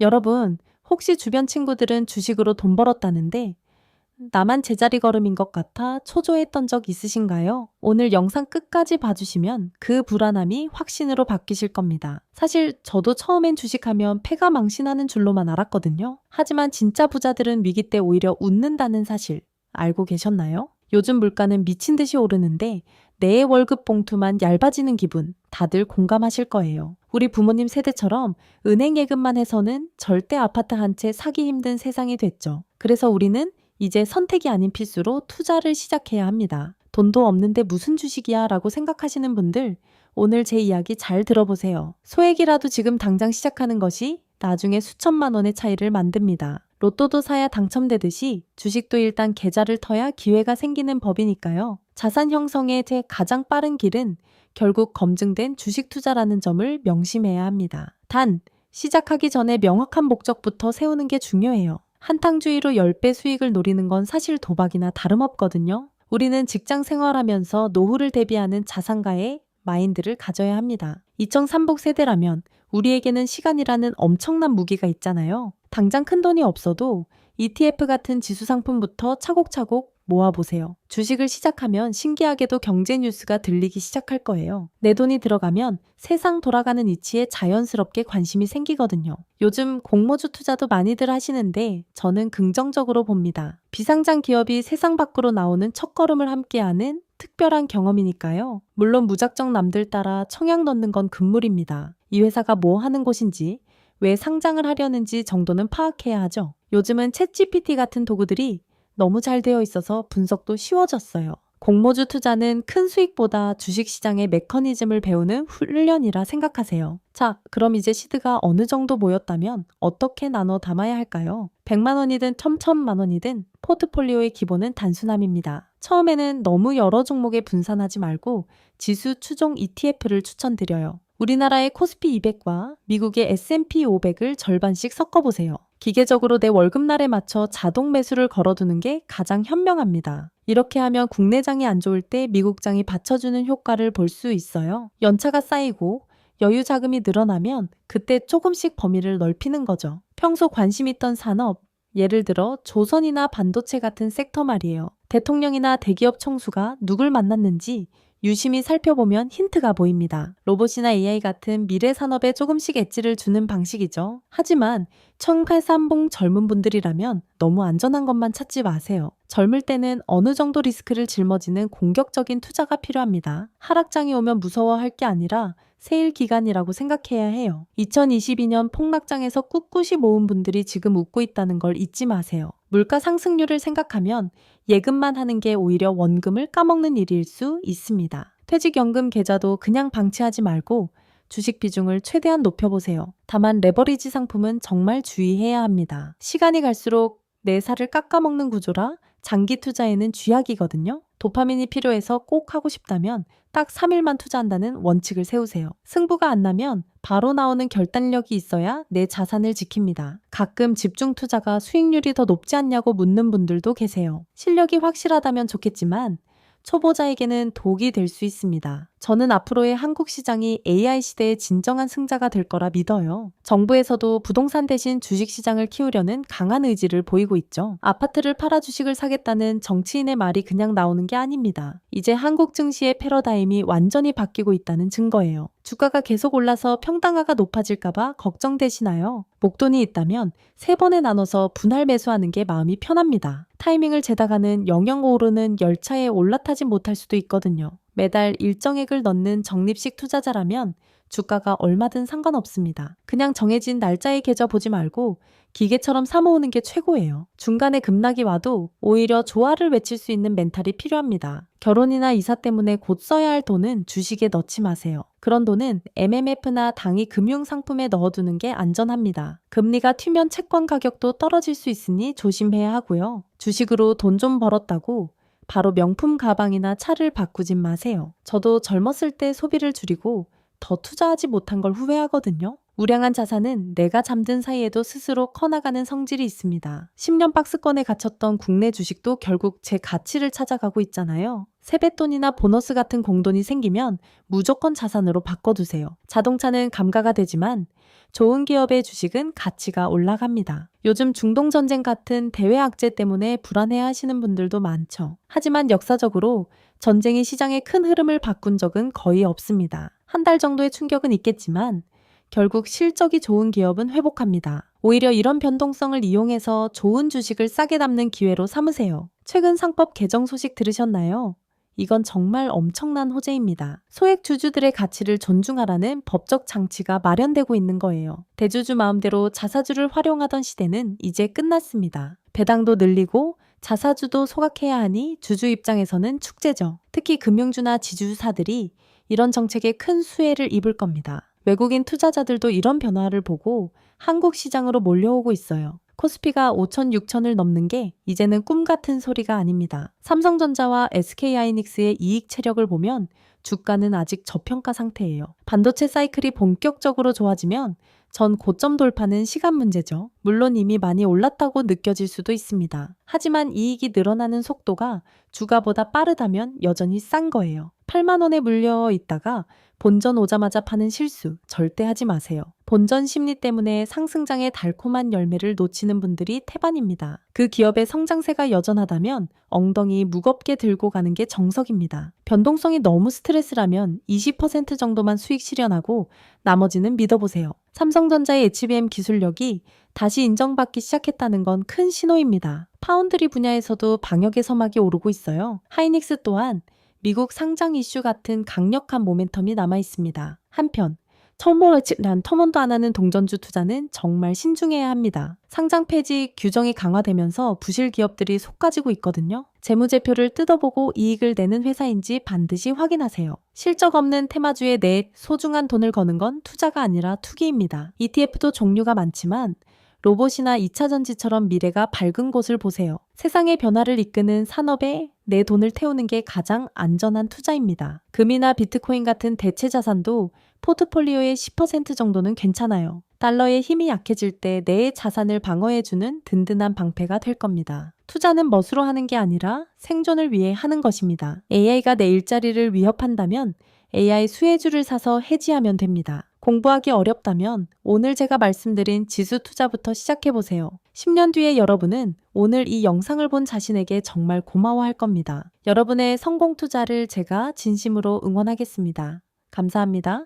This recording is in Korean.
여러분, 혹시 주변 친구들은 주식으로 돈 벌었다는데 나만 제자리 걸음인 것 같아 초조했던 적 있으신가요? 오늘 영상 끝까지 봐주시면 그 불안함이 확신으로 바뀌실 겁니다. 사실 저도 처음엔 주식하면 패가 망신하는 줄로만 알았거든요. 하지만 진짜 부자들은 위기 때 오히려 웃는다는 사실 알고 계셨나요? 요즘 물가는 미친 듯이 오르는데 내 월급 봉투만 얇아지는 기분 다들 공감하실 거예요. 우리 부모님 세대처럼 은행 예금만 해서는 절대 아파트 한 채 사기 힘든 세상이 됐죠. 그래서 우리는 이제 선택이 아닌 필수로 투자를 시작해야 합니다. 돈도 없는데 무슨 주식이야 라고 생각하시는 분들, 오늘 제 이야기 잘 들어보세요. 소액이라도 지금 당장 시작하는 것이 나중에 수천만 원의 차이를 만듭니다. 로또도 사야 당첨되듯이 주식도 일단 계좌를 터야 기회가 생기는 법이니까요. 자산 형성의 제 가장 빠른 길은 결국 검증된 주식 투자라는 점을 명심해야 합니다. 단, 시작하기 전에 명확한 목적부터 세우는 게 중요해요. 한탕주의로 10배 수익을 노리는 건 사실 도박이나 다름없거든요. 우리는 직장 생활하면서 노후를 대비하는 자산가의 마인드를 가져야 합니다. 이청삼복 세대라면 우리에게는 시간이라는 엄청난 무기가 있잖아요. 당장 큰 돈이 없어도 ETF 같은 지수 상품부터 차곡차곡 모아보세요. 주식을 시작하면 신기하게도 경제 뉴스가 들리기 시작할 거예요. 내 돈이 들어가면 세상 돌아가는 이치에 자연스럽게 관심이 생기거든요. 요즘 공모주 투자도 많이들 하시는데 저는 긍정적으로 봅니다. 비상장 기업이 세상 밖으로 나오는 첫걸음을 함께하는 특별한 경험이니까요. 물론 무작정 남들 따라 청약 넣는 건 금물입니다. 이 회사가 뭐 하는 곳인지, 왜 상장을 하려는지 정도는 파악해야 하죠. 요즘은 챗GPT 같은 도구들이 너무 잘 되어 있어서 분석도 쉬워졌어요. 공모주 투자는 큰 수익보다 주식시장의 메커니즘을 배우는 훈련이라 생각하세요. 자, 그럼 이제 시드가 어느 정도 모였다면 어떻게 나눠 담아야 할까요? 100만 원이든 1000만 원이든 포트폴리오의 기본은 단순함입니다. 처음에는 너무 여러 종목에 분산하지 말고 지수 추종 ETF를 추천드려요. 우리나라의 코스피 200과 미국의 S&P 500을 절반씩 섞어보세요. 기계적으로 내 월급날에 맞춰 자동 매수를 걸어두는 게 가장 현명합니다. 이렇게 하면 국내장이 안 좋을 때 미국장이 받쳐주는 효과를 볼 수 있어요. 연차가 쌓이고 여유 자금이 늘어나면 그때 조금씩 범위를 넓히는 거죠. 평소 관심 있던 산업, 예를 들어 조선이나 반도체 같은 섹터 말이에요. 대통령이나 대기업 총수가 누굴 만났는지 유심히 살펴보면 힌트가 보입니다. 로봇이나 AI 같은 미래 산업에 조금씩 엣지를 주는 방식이죠. 하지만 1830 젊은 분들이라면 너무 안전한 것만 찾지 마세요. 젊을 때는 어느 정도 리스크를 짊어지는 공격적인 투자가 필요합니다. 하락장이 오면 무서워할 게 아니라 세일 기간이라고 생각해야 해요. 2022년 폭락장에서 꿋꿋이 모은 분들이 지금 웃고 있다는 걸 잊지 마세요. 물가 상승률을 생각하면 예금만 하는 게 오히려 원금을 까먹는 일일 수 있습니다. 퇴직연금 계좌도 그냥 방치하지 말고 주식 비중을 최대한 높여보세요. 다만 레버리지 상품은 정말 주의해야 합니다. 시간이 갈수록 내 살을 깎아먹는 구조라 장기 투자에는 쥐약이거든요. 도파민이 필요해서 꼭 하고 싶다면 딱 3일만 투자한다는 원칙을 세우세요. 승부가 안 나면 바로 나오는 결단력이 있어야 내 자산을 지킵니다. 가끔 집중 투자가 수익률이 더 높지 않냐고 묻는 분들도 계세요. 실력이 확실하다면 좋겠지만 초보자에게는 독이 될 수 있습니다. 저는 앞으로의 한국 시장이 AI 시대의 진정한 승자가 될 거라 믿어요. 정부에서도 부동산 대신 주식 시장을 키우려는 강한 의지를 보이고 있죠. 아파트를 팔아 주식을 사겠다는 정치인의 말이 그냥 나오는 게 아닙니다. 이제 한국 증시의 패러다임이 완전히 바뀌고 있다는 증거예요. 주가가 계속 올라서 평당화가 높아질까봐 걱정되시나요? 목돈이 있다면 3번에 나눠서 분할 매수하는 게 마음이 편합니다. 타이밍을 재다가는 영영 오르는 열차에 올라타지 못할 수도 있거든요. 매달 일정액을 넣는 적립식 투자자라면 주가가 얼마든 상관없습니다. 그냥 정해진 날짜의 계좌 보지 말고 기계처럼 사모으는 게 최고예요. 중간에 급락이 와도 오히려 조화를 외칠 수 있는 멘탈이 필요합니다. 결혼이나 이사 때문에 곧 써야 할 돈은 주식에 넣지 마세요. 그런 돈은 MMF나 당위 금융상품에 넣어두는 게 안전합니다. 금리가 튀면 채권 가격도 떨어질 수 있으니 조심해야 하고요. 주식으로 돈 좀 벌었다고 바로 명품 가방이나 차를 바꾸진 마세요. 저도 젊었을 때 소비를 줄이고 더 투자하지 못한 걸 후회하거든요. 우량한 자산은 내가 잠든 사이에도 스스로 커나가는 성질이 있습니다. 10년 박스권에 갇혔던 국내 주식도 결국 제 가치를 찾아가고 있잖아요. 세뱃돈이나 보너스 같은 공돈이 생기면 무조건 자산으로 바꿔두세요. 자동차는 감가가 되지만 좋은 기업의 주식은 가치가 올라갑니다. 요즘 중동전쟁 같은 대외 악재 때문에 불안해하시는 분들도 많죠. 하지만 역사적으로 전쟁이 시장의 큰 흐름을 바꾼 적은 거의 없습니다. 한 달 정도의 충격은 있겠지만 결국 실적이 좋은 기업은 회복합니다. 오히려 이런 변동성을 이용해서 좋은 주식을 싸게 담는 기회로 삼으세요. 최근 상법 개정 소식 들으셨나요? 이건 정말 엄청난 호재입니다. 소액 주주들의 가치를 존중하라는 법적 장치가 마련되고 있는 거예요. 대주주 마음대로 자사주를 활용하던 시대는 이제 끝났습니다. 배당도 늘리고 자사주도 소각해야 하니 주주 입장에서는 축제죠. 특히 금융주나 지주사들이 이런 정책에 큰 수혜를 입을 겁니다. 외국인 투자자들도 이런 변화를 보고 한국 시장으로 몰려오고 있어요. 코스피가 5천, 6천을 넘는 게 이제는 꿈 같은 소리가 아닙니다. 삼성전자와 SK하이닉스의 이익 체력을 보면 주가는 아직 저평가 상태예요. 반도체 사이클이 본격적으로 좋아지면 전 고점 돌파는 시간 문제죠. 물론 이미 많이 올랐다고 느껴질 수도 있습니다. 하지만 이익이 늘어나는 속도가 주가보다 빠르다면 여전히 싼 거예요. 8만 원에 물려 있다가 본전 오자마자 파는 실수 절대 하지 마세요. 본전 심리 때문에 상승장의 달콤한 열매를 놓치는 분들이 태반입니다. 그 기업의 성장세가 여전하다면 엉덩이 무겁게 들고 가는 게 정석입니다. 변동성이 너무 스트레스라면 20% 정도만 수익 실현하고 나머지는 믿어보세요. 삼성전자의 HBM 기술력이 다시 인정받기 시작했다는 건 큰 신호입니다. 파운드리 분야에서도 방역의 서막이 오르고 있어요. 하이닉스 또한 미국 상장 이슈 같은 강력한 모멘텀이 남아 있습니다. 한편 난 터먼도 안 하는 동전주 투자는 정말 신중해야 합니다. 상장 폐지 규정이 강화되면서 부실 기업들이 쏟아지고 있거든요. 재무제표를 뜯어보고 이익을 내는 회사인지 반드시 확인하세요. 실적 없는 테마주에 내 소중한 돈을 거는 건 투자가 아니라 투기입니다. ETF도 종류가 많지만 로봇이나 2차전지처럼 미래가 밝은 곳을 보세요. 세상의 변화를 이끄는 산업에 내 돈을 태우는 게 가장 안전한 투자입니다. 금이나 비트코인 같은 대체 자산도 포트폴리오의 10% 정도는 괜찮아요. 달러의 힘이 약해질 때 내 자산을 방어해주는 든든한 방패가 될 겁니다. 투자는 멋으로 하는 게 아니라 생존을 위해 하는 것입니다. AI가 내 일자리를 위협한다면 AI 수혜주를 사서 해지하면 됩니다. 공부하기 어렵다면 오늘 제가 말씀드린 지수 투자부터 시작해보세요. 10년 뒤에 여러분은 오늘 이 영상을 본 자신에게 정말 고마워할 겁니다. 여러분의 성공 투자를 제가 진심으로 응원하겠습니다. 감사합니다.